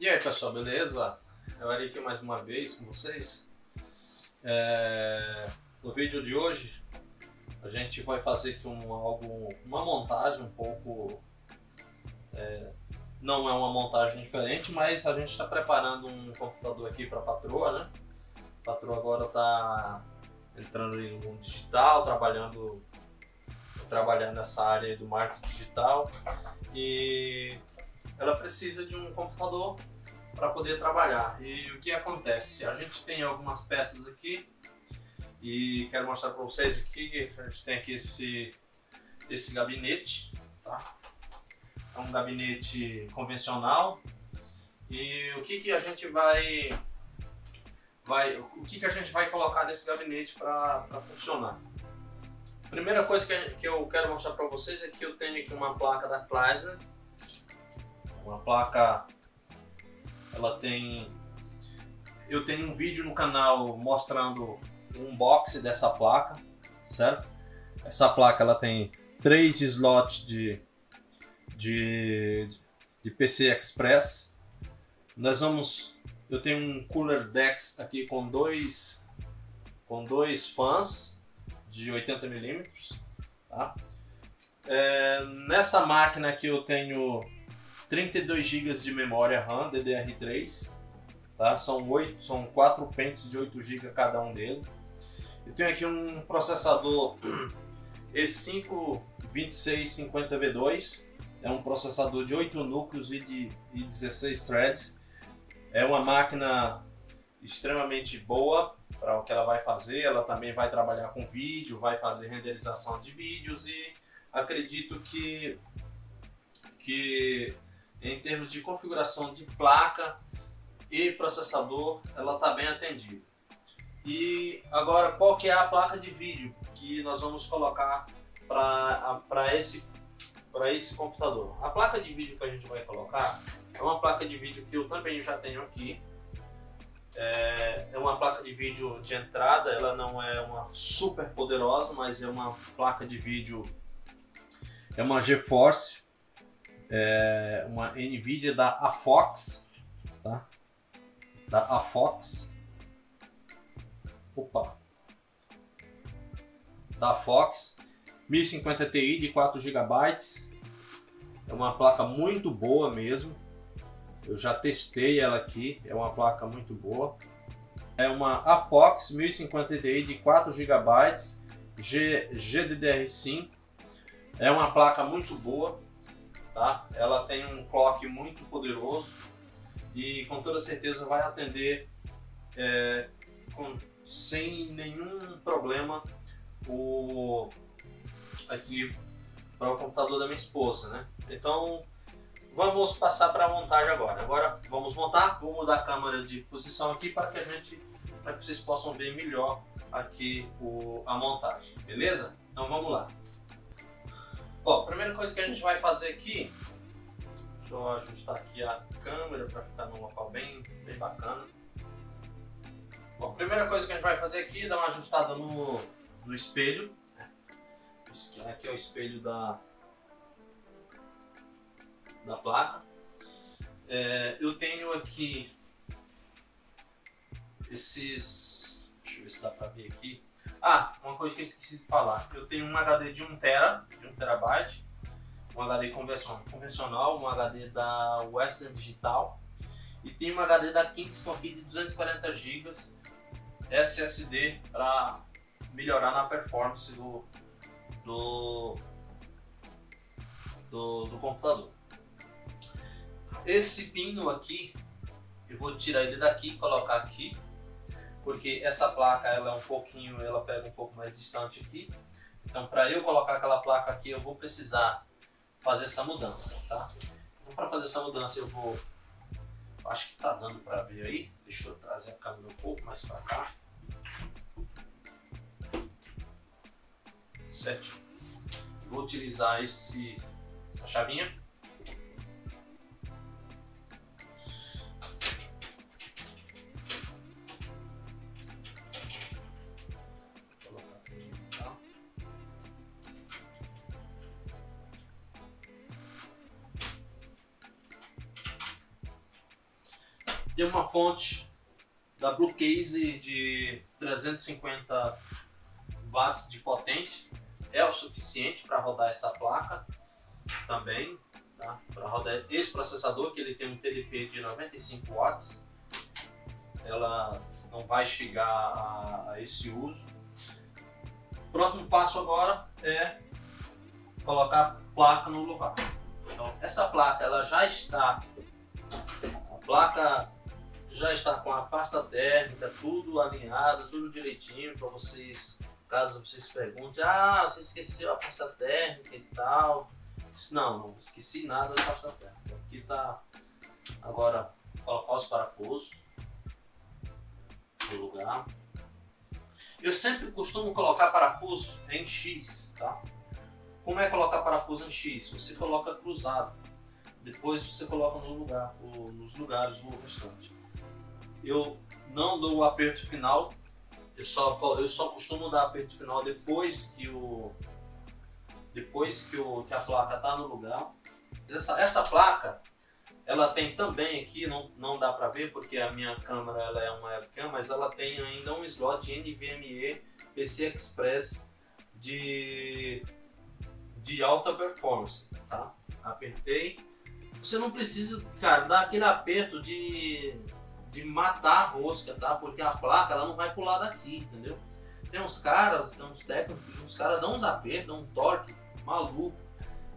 E aí pessoal, beleza? Eu Ari aqui mais uma vez com vocês. No vídeo de hoje a gente vai fazer aqui uma montagem um pouco, não é uma montagem diferente, mas a gente está preparando um computador aqui para a patroa, né? A patroa agora está entrando em um digital, trabalhando nessa área do marketing digital, e ela precisa de um computador para poder trabalhar. E o que acontece? A gente tem algumas peças aqui e quero mostrar para vocês aqui que a gente tem aqui esse gabinete, tá? É um gabinete convencional. E o que a gente vai colocar nesse gabinete para funcionar? A primeira coisa que eu quero mostrar para vocês é que eu tenho aqui uma placa da Chrysler, uma placa. Eu tenho um vídeo no canal mostrando o unboxing dessa placa, certo? Essa placa ela tem 3 slots de PCI Express. Eu tenho um Cooler Dex aqui com dois fãs de 80 mm, tá? Nessa máquina aqui eu tenho 32 GB de memória RAM DDR3, tá? São 4 pentes de 8 GB cada um deles. Eu tenho aqui um processador E5 2650V2, é um processador de 8 núcleos e 16 threads. É uma máquina extremamente boa para o que ela vai fazer. Ela também vai trabalhar com vídeo, vai fazer renderização de vídeos, e acredito que em termos de configuração de placa e processador, ela está bem atendida. E agora, qual que é a placa de vídeo que nós vamos colocar para esse computador? A placa de vídeo que a gente vai colocar é uma placa de vídeo que eu também já tenho aqui. É uma placa de vídeo de entrada, ela não é uma super poderosa, mas é uma placa de vídeo, é uma GeForce, uma NVIDIA da AFOX, tá? Da AFOX. Da AFOX 1050 Ti de 4 GB. É uma placa muito boa mesmo. Eu já testei ela aqui, é uma placa muito boa. É uma AFOX 1050 Ti de 4 GB GDDR5. É uma placa muito boa, tá? Ela tem um clock muito poderoso e com toda certeza vai atender sem nenhum problema aqui para o computador da minha esposa, né? Então vamos passar para a montagem agora. Agora vamos montar. Vou mudar a câmera de posição aqui para que vocês possam ver melhor aqui a montagem, beleza? Então vamos lá. Bom, a primeira coisa que a gente vai fazer aqui, deixa eu ajustar aqui a câmera para ficar num local bem bacana. Bom, a primeira coisa que a gente vai fazer aqui é dar uma ajustada no espelho. Aqui é o espelho da placa. Eu tenho aqui esses... Deixa eu ver se dá para ver aqui. Uma coisa que eu esqueci de falar. Eu tenho um HD de 1 TB, um HD convencional, um HD da Western Digital, e tem um HD da Kingston aqui de 240 GB SSD para melhorar na performance do computador. Esse pino aqui, eu vou tirar ele daqui e colocar aqui, porque essa placa ela pega um pouco mais distante aqui. Então, para eu colocar aquela placa aqui, eu vou precisar fazer essa mudança, tá? Então, para fazer essa mudança, acho que tá dando para ver aí. Deixa eu trazer a câmera um pouco mais para cá. Certo? Vou utilizar essa chavinha. Tem uma fonte da Blue Case de 350 watts de potência, é o suficiente para rodar essa placa também, tá? Para rodar esse processador, que ele tem um TDP de 95 watts, ela não vai chegar a esse uso. O próximo passo agora é colocar a placa no lugar. Então essa placa ela já está, a placa já está com a pasta térmica, tudo alinhado, tudo direitinho para vocês, caso vocês perguntem, você esqueceu a pasta térmica e tal. Não esqueci nada da pasta térmica. Aqui está agora colocar os parafusos no lugar. Eu sempre costumo colocar parafuso em X, tá? Como é colocar parafuso em X? Você coloca cruzado, depois você coloca no lugar, nos lugares o restante. Eu não dou o aperto final, eu só costumo dar aperto final depois que a placa está no lugar. Essa placa, ela tem também aqui, não dá para ver porque a minha câmera ela é uma webcam, mas ela tem ainda um slot NVMe PCI Express de alta performance, tá? Apertei. Você não precisa, cara, dar aquele aperto de matar a rosca, tá? Porque a placa ela não vai pular daqui, entendeu? Tem uns técnicos, uns caras dão uns apertos, dão um torque maluco.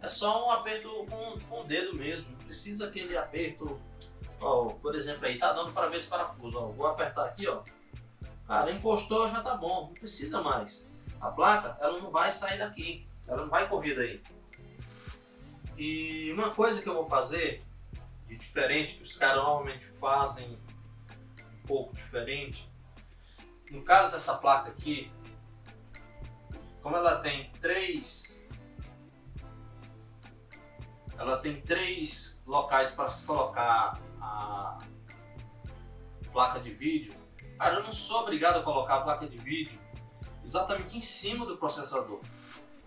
É só um aperto com o dedo mesmo, não precisa aquele aperto. Ó, por exemplo, aí tá dando para ver esse parafuso, ó. Vou apertar aqui, ó. Cara, encostou, já tá bom, não precisa mais. A placa, ela não vai sair daqui, ela não vai correr daí. E uma coisa que eu vou fazer de diferente, que os caras normalmente fazem um pouco diferente, no caso dessa placa aqui, como ela tem três locais para se colocar a placa de vídeo, cara, eu não sou obrigado a colocar a placa de vídeo exatamente em cima do processador.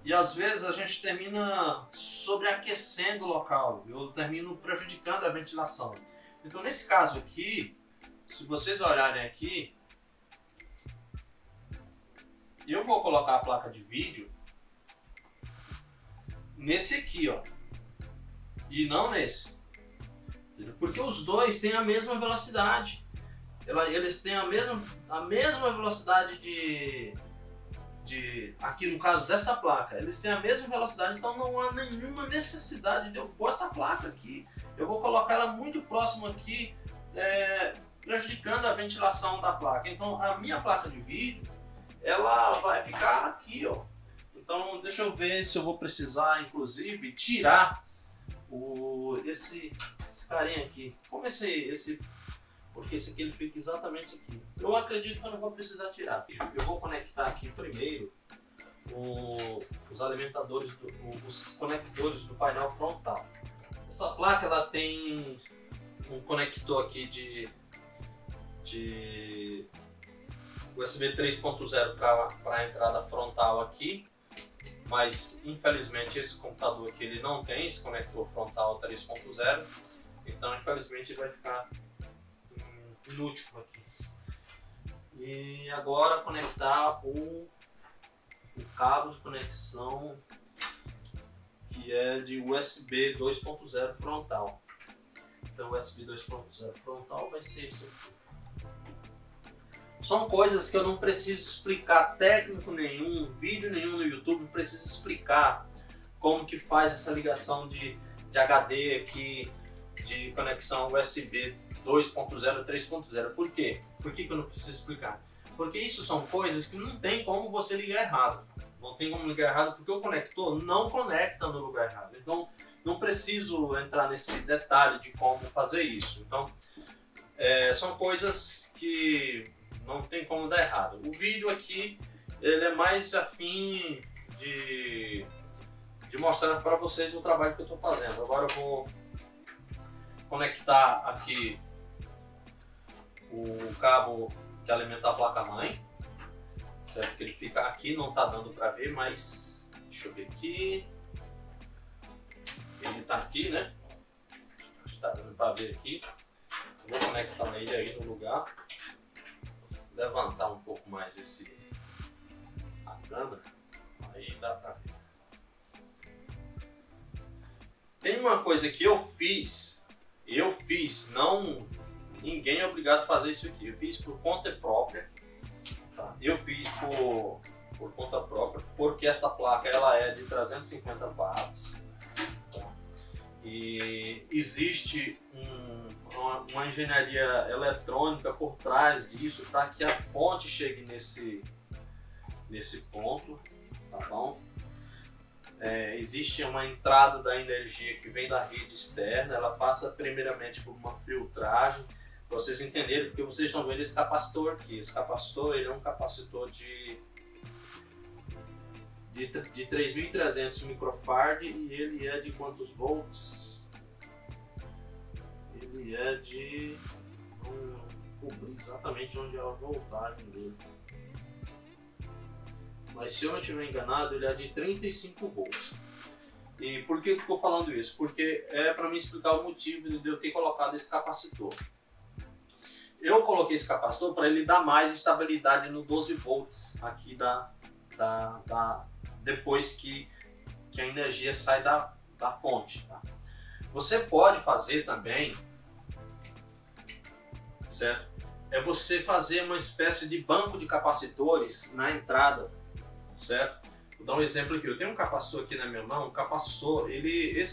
E às vezes a gente termina sobreaquecendo o local, eu termino prejudicando a ventilação. Então nesse caso aqui, se vocês olharem aqui, eu vou colocar a placa de vídeo nesse aqui, ó, e não nesse, porque os dois têm a mesma velocidade. Eles têm a mesma velocidade aqui no caso dessa placa, eles têm a mesma velocidade, então não há nenhuma necessidade de eu pôr essa placa aqui. Eu vou colocar ela muito próximo aqui, prejudicando a ventilação da placa. Então a minha placa de vídeo, ela vai ficar aqui, ó. Então deixa eu ver se eu vou precisar, inclusive, tirar esse carinha aqui. Como porque esse aqui ele fica exatamente aqui. Eu acredito que eu não vou precisar tirar. Eu vou conectar aqui primeiro os alimentadores, os conectores do painel frontal. Essa placa ela tem um conector aqui de USB 3.0 para a entrada frontal aqui, mas infelizmente esse computador aqui ele não tem esse conector frontal 3.0, então infelizmente ele vai ficar inútil aqui. E agora conectar o cabo de conexão que é de USB 2.0 frontal. Então o USB 2.0 frontal vai ser isso aqui. São coisas que eu não preciso explicar, técnico nenhum, vídeo nenhum no YouTube, não preciso explicar como que faz essa ligação de HD aqui, de conexão USB 2.0 3.0. Por quê? Por que eu não preciso explicar? Porque isso são coisas que não tem como você ligar errado. Não tem como ligar errado porque o conector não conecta no lugar errado. Então não preciso entrar nesse detalhe de como fazer isso. Então são coisas que não tem como dar errado. O vídeo aqui ele é mais afim de mostrar para vocês o trabalho que eu estou fazendo. Agora eu vou conectar aqui o cabo que alimenta a placa-mãe, certo? Que ele fica aqui, não está dando para ver, mas deixa eu ver aqui. Ele está aqui, né? Está dando para ver aqui. Vou conectar ele aí no lugar. Vou levantar um pouco mais a câmera, aí dá pra ver. Tem uma coisa que eu fiz, não, ninguém é obrigado a fazer isso aqui. Eu fiz por conta própria, tá? Eu fiz por conta própria, porque esta placa ela é de 350 watts, tá? E existe uma engenharia eletrônica por trás disso para que a fonte chegue nesse ponto, tá bom? Existe uma entrada da energia que vem da rede externa, ela passa primeiramente por uma filtragem, para vocês entenderem, porque vocês estão vendo esse capacitor aqui. Esse capacitor ele é um capacitor de 3.300 microfarad e ele é de quantos volts? Ele é de... Vamos cobrir exatamente onde é a voltagem dele. Mas se eu não estiver enganado, ele é de 35 volts. E por que eu estou falando isso? Porque é para me explicar o motivo de eu ter colocado esse capacitor. Eu coloquei esse capacitor para ele dar mais estabilidade no 12 volts aqui depois que a energia sai da fonte. Tá? Você pode fazer também, certo? É você fazer uma espécie de banco de capacitores na entrada. Certo? Vou dar um exemplo aqui. Eu tenho um capacitor aqui na minha mão. Esse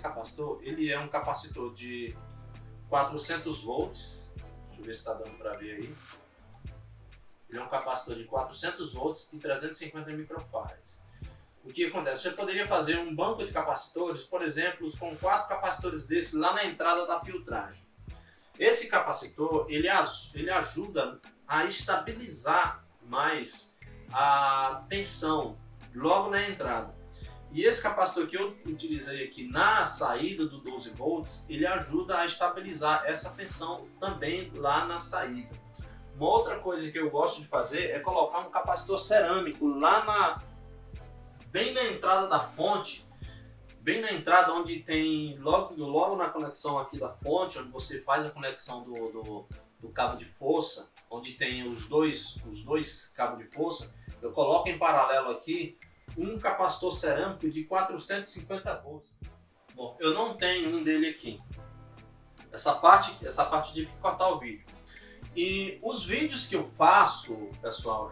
capacitor ele é um capacitor de 400 volts. Deixa eu ver se está dando para ver aí. Ele é um capacitor de 400 volts e 350 microfarads. O que acontece? Você poderia fazer um banco de capacitores, por exemplo, com 4 capacitores desses lá na entrada da filtragem. Esse capacitor ele ajuda a estabilizar mais a tensão logo na entrada. E esse capacitor que eu utilizei aqui na saída do 12 volts, ele ajuda a estabilizar essa tensão também lá na saída. Uma outra coisa que eu gosto de fazer é colocar um capacitor cerâmico lá bem na entrada da fonte, bem na entrada onde tem logo na conexão aqui da fonte, onde você faz a conexão do cabo de força, onde tem os dois cabos de força. Eu coloco em paralelo aqui um capacitor cerâmico de 450 volts. Bom, eu não tenho um dele aqui. Essa parte tive que cortar o vídeo. E os vídeos que eu faço, pessoal,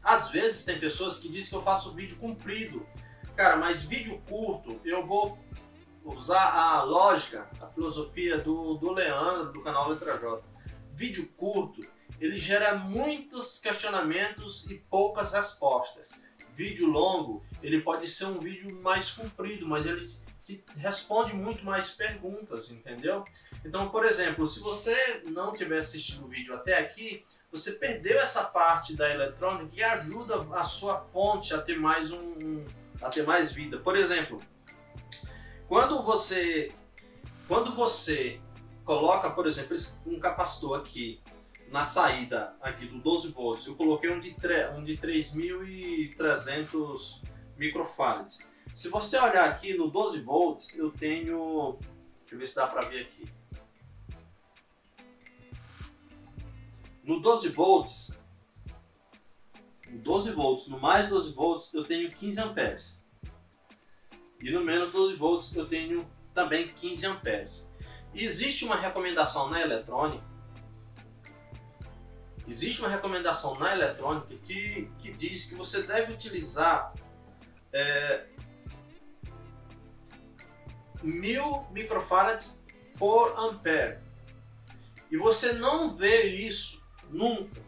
às vezes tem pessoas que dizem que eu faço vídeo comprido. Cara, mas vídeo curto eu vou usar a lógica, a filosofia do Leandro, do canal Letra J. Vídeo curto, ele gera muitos questionamentos e poucas respostas. Vídeo longo, ele pode ser um vídeo mais comprido, mas ele te responde muito mais perguntas, entendeu? Então, por exemplo, se você não tiver assistido o vídeo até aqui, você perdeu essa parte da eletrônica que ajuda a sua fonte a ter mais vida. Por exemplo, quando você coloca, por exemplo, um capacitor aqui na saída aqui do 12 volts, eu coloquei um de 3.300 microfarads. Se você olhar aqui no 12 volts, eu tenho, deixa eu ver se dá para ver aqui. No 12 volts, no mais 12 volts eu tenho 15 amperes. E no menos 12 volts eu tenho também 15 amperes. E existe uma recomendação na eletrônica, que diz que você deve utilizar 1000 microfarads por ampere. E você não vê isso nunca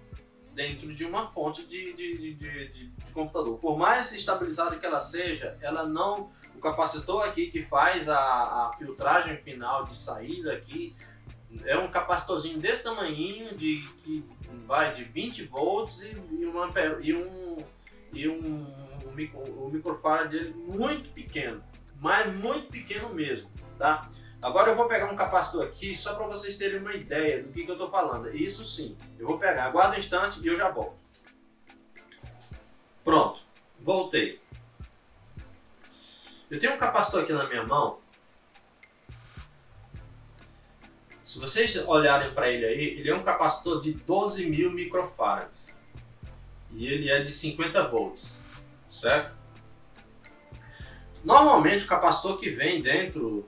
dentro de uma fonte de computador. Por mais estabilizada que ela seja, o capacitor aqui que faz a filtragem final de saída aqui é um capacitorzinho desse tamanhinho que vai de 20 volts o microfarad dele muito pequeno, mas muito pequeno mesmo, tá? Agora eu vou pegar um capacitor aqui só para vocês terem uma ideia do que eu estou falando. Isso sim, eu vou pegar, aguarda um instante e eu já volto. Pronto, voltei. Eu tenho um capacitor aqui na minha mão. Se Se vocês olharem para ele aí, ele é um capacitor de 12.000 microfarads. E ele é de 50 volts, certo? Normalmente o capacitor que vem dentro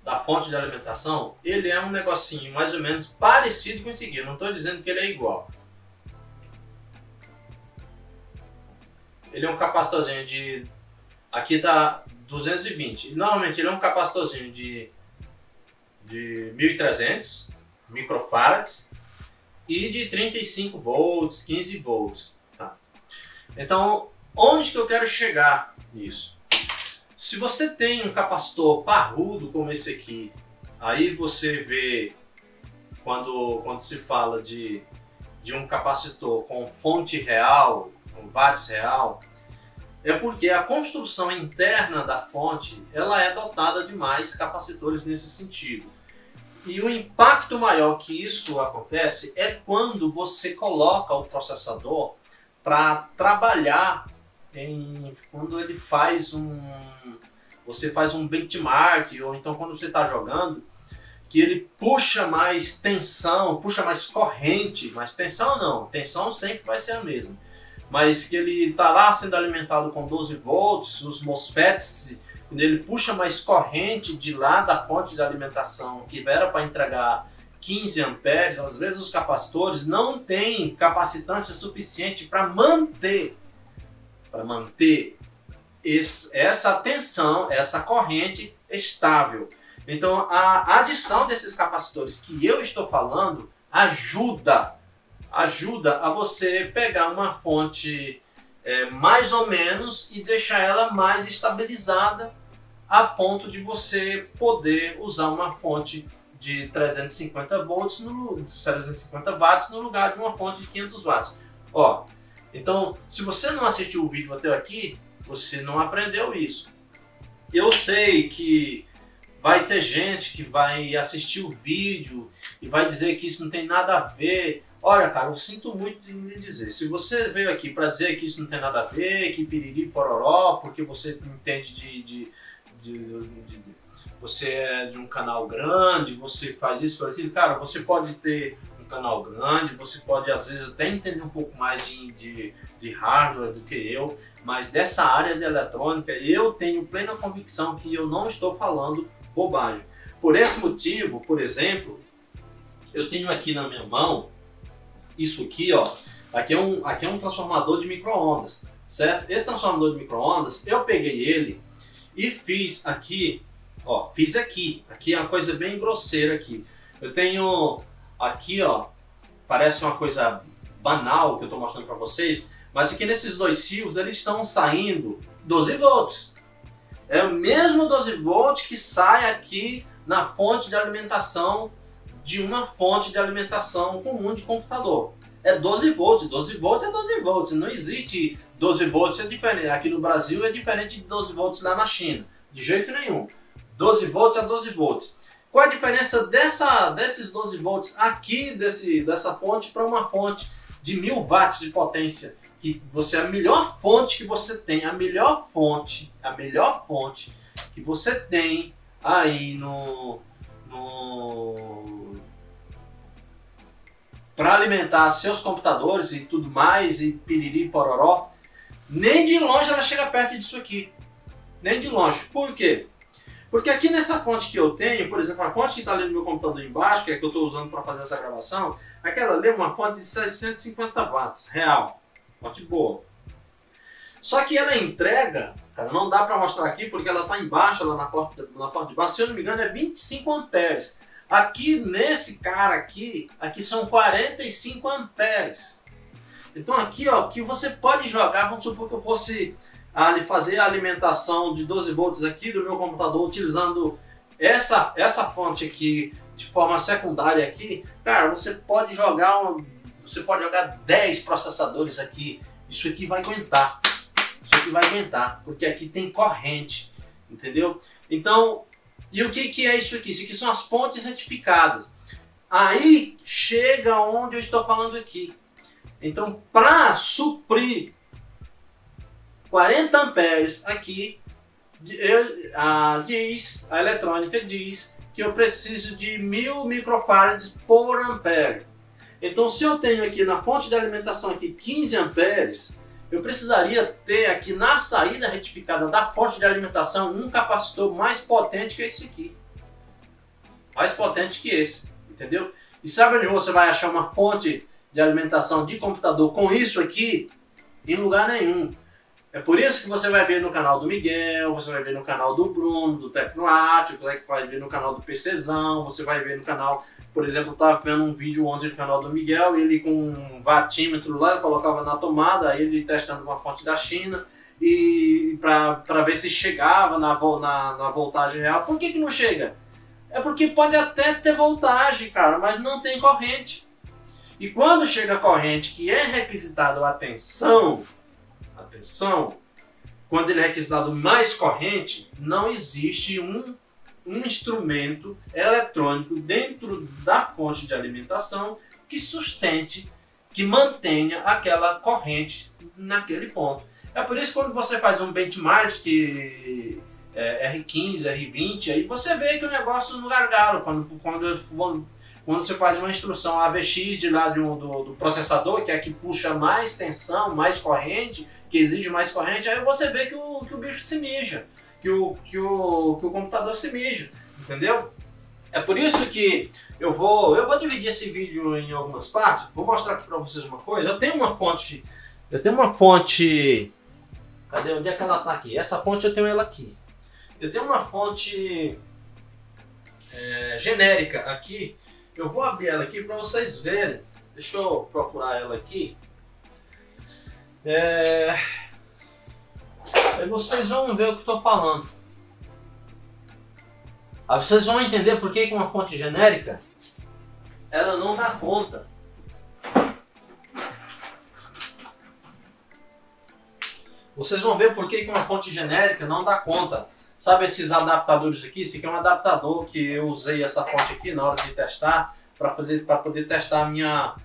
da fonte de alimentação, ele é um negocinho mais ou menos parecido com esse aqui. Eu não estou dizendo que ele é igual. Ele é um capacitorzinho de... Aqui está 220. Normalmente ele é um capacitorzinho de 1.300 microfarads e de 35 volts, 15 volts. Tá? Então, onde que eu quero chegar nisso? Se você tem um capacitor parrudo como esse aqui, aí você vê quando se fala de um capacitor com fonte real, com watts real, é porque a construção interna da fonte ela é dotada de mais capacitores nesse sentido. E o impacto maior que isso acontece é quando você coloca o processador para trabalhar quando ele faz você faz um benchmark, ou então quando você está jogando, que ele puxa mais tensão, puxa mais corrente, mas tensão não, tensão sempre vai ser a mesma. Mas que ele está lá sendo alimentado com 12 volts, os MOSFETs, quando ele puxa mais corrente de lá da fonte de alimentação, que era para entregar 15 amperes, às vezes os capacitores não têm capacitância suficiente para manter essa tensão, essa corrente estável. Então a adição desses capacitores que eu estou falando ajuda a você pegar uma fonte mais ou menos e deixar ela mais estabilizada a ponto de você poder usar uma fonte de 350 volts, 350 watts no lugar de uma fonte de 500 watts. Ó, então, se você não assistiu o vídeo até aqui, você não aprendeu isso. Eu sei que vai ter gente que vai assistir o vídeo e vai dizer que isso não tem nada a ver. Olha, cara, eu sinto muito de lhe dizer. Se você veio aqui para dizer que isso não tem nada a ver, que piriri pororó, porque você entende você é de um canal grande, você faz isso, faz aquilo, cara, você pode ter um canal grande, você pode às vezes até entender um pouco mais de hardware do que eu, mas dessa área de eletrônica eu tenho plena convicção que eu não estou falando bobagem. Por esse motivo, por exemplo, eu tenho aqui na minha mão isso aqui, ó. Aqui é um transformador de micro-ondas, certo? Esse transformador de micro-ondas, eu peguei ele e fiz aqui, ó, aqui é uma coisa bem grosseira aqui. Eu tenho aqui, ó, parece uma coisa banal que eu estou mostrando para vocês, mas aqui nesses dois fios eles estão saindo 12 volts. É o mesmo 12 volts que sai aqui na fonte de alimentação de uma fonte de alimentação comum de computador. É 12 volts, 12 volts é 12 volts, não existe 12 volts é diferente. Aqui no Brasil é diferente de 12 volts lá na China, de jeito nenhum. 12 volts é 12 volts. Qual a diferença desses 12 volts aqui dessa fonte para uma fonte de 1000 watts de potência? Que você, a melhor fonte que você tem, a melhor fonte que você tem aí para alimentar seus computadores e tudo mais, e piriri pororó, nem de longe ela chega perto disso aqui. Nem de longe. Por quê? Porque aqui nessa fonte que eu tenho, por exemplo, a fonte que está ali no meu computador embaixo, que é a que eu estou usando para fazer essa gravação, aquela ali é uma fonte de 650 watts, real. Fonte boa. Só que ela entrega, cara, não dá para mostrar aqui porque ela está embaixo, ela na porta de baixo, se eu não me engano é 25 amperes. Aqui nesse cara aqui são 45 amperes. Então aqui, ó, que você pode jogar, vamos supor que eu fosse fazer a alimentação de 12 volts aqui do meu computador utilizando essa fonte aqui de forma secundária aqui, cara, você pode jogar 10 processadores aqui. Isso aqui vai aguentar. Isso aqui vai aguentar, porque aqui tem corrente, entendeu? Então, e o que é isso aqui? Isso aqui são as pontes retificadas. Aí chega onde eu estou falando aqui. Então, para suprir 40 amperes aqui, a eletrônica diz que eu preciso de 1000 microfarads por ampere. Então, se eu tenho aqui na fonte de alimentação aqui 15 amperes, eu precisaria ter aqui na saída retificada da fonte de alimentação um capacitor mais potente que esse aqui. Mais potente que esse, entendeu? E sabe onde você vai achar uma fonte de alimentação de computador com isso aqui? Em lugar nenhum. É por isso que você vai ver no canal do Miguel, você vai ver no canal do Bruno, do Tecnoarte, você vai ver no canal do PCzão, você vai ver no canal, por exemplo, eu estava vendo um vídeo ontem no canal do Miguel, ele com um vatímetro lá, ele colocava na tomada, aí ele testando uma fonte da China, e para ver se chegava na voltagem real. Por que não chega? É porque pode até ter voltagem, cara, mas não tem corrente. E quando chega a corrente que é requisitado a tensão, quando ele é requisitado mais corrente, não existe um instrumento eletrônico dentro da fonte de alimentação que sustente, que mantenha aquela corrente naquele ponto. É por isso que quando você faz um benchmark que R15, R20, aí você vê que o negócio no gargalo, quando você faz uma instrução AVX de lá do processador, que é que puxa mais tensão, mais corrente, que exige mais corrente, aí você vê que o bicho se mija, que o computador se mija, entendeu? É por isso que eu vou dividir esse vídeo em algumas partes. Vou mostrar aqui para vocês uma coisa. Eu tenho uma fonte, cadê? Onde é que ela está aqui? Essa fonte eu tenho ela aqui. Eu tenho uma fonte genérica aqui. Eu vou abrir ela aqui para vocês verem. Deixa eu procurar ela aqui. Aí vocês vão ver o que estou falando. Aí vocês vão entender por que uma fonte genérica ela não dá conta. Vocês vão ver por que uma fonte genérica não dá conta. Sabe esses adaptadores aqui? Esse aqui é um adaptador que eu usei essa fonte aqui na hora de testar para poder testar a minha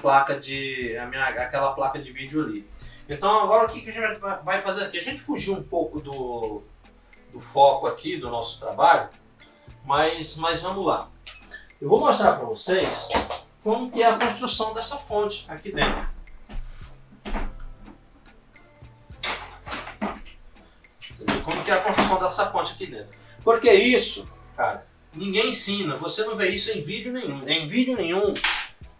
placa aquela placa de vídeo ali. Então agora o que a gente vai fazer aqui? A gente fugiu um pouco do foco aqui do nosso trabalho, mas vamos lá. Eu vou mostrar para vocês como que é a construção dessa fonte aqui dentro. Como que é a construção dessa fonte aqui dentro. Porque isso, cara, ninguém ensina. Você não vê isso em vídeo nenhum. Em vídeo nenhum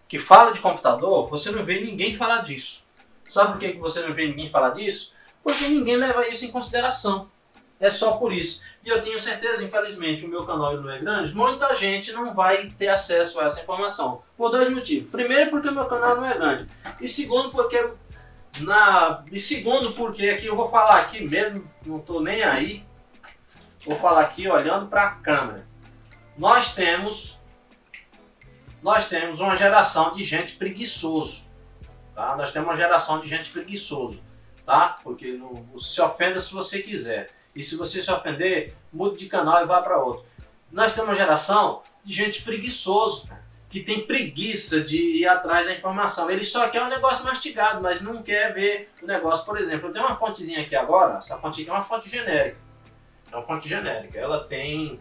que fala de computador, você não vê ninguém falar disso. Sabe por que você não vê ninguém falar disso? Porque ninguém leva isso em consideração. É só por isso. E eu tenho certeza, infelizmente, o meu canal não é grande, muita gente não vai ter acesso a essa informação. Por dois motivos. Primeiro, porque o meu canal não é grande. E segundo, porque aqui eu vou falar aqui mesmo, não estou nem aí. Vou falar aqui olhando para a câmera. Nós temos uma geração de gente preguiçoso. Tá? Nós temos uma geração de gente preguiçoso. Tá? Porque se ofenda se você quiser. E se você se ofender, mude de canal e vá para outro. Nós temos uma geração de gente preguiçoso, que tem preguiça de ir atrás da informação. Ele só quer um negócio mastigado, mas não quer ver o negócio. Por exemplo, eu tenho uma fontezinha aqui agora. Essa fonte aqui é uma fonte genérica. É uma fonte genérica. Ela tem...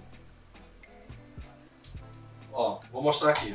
Ó, vou mostrar aqui.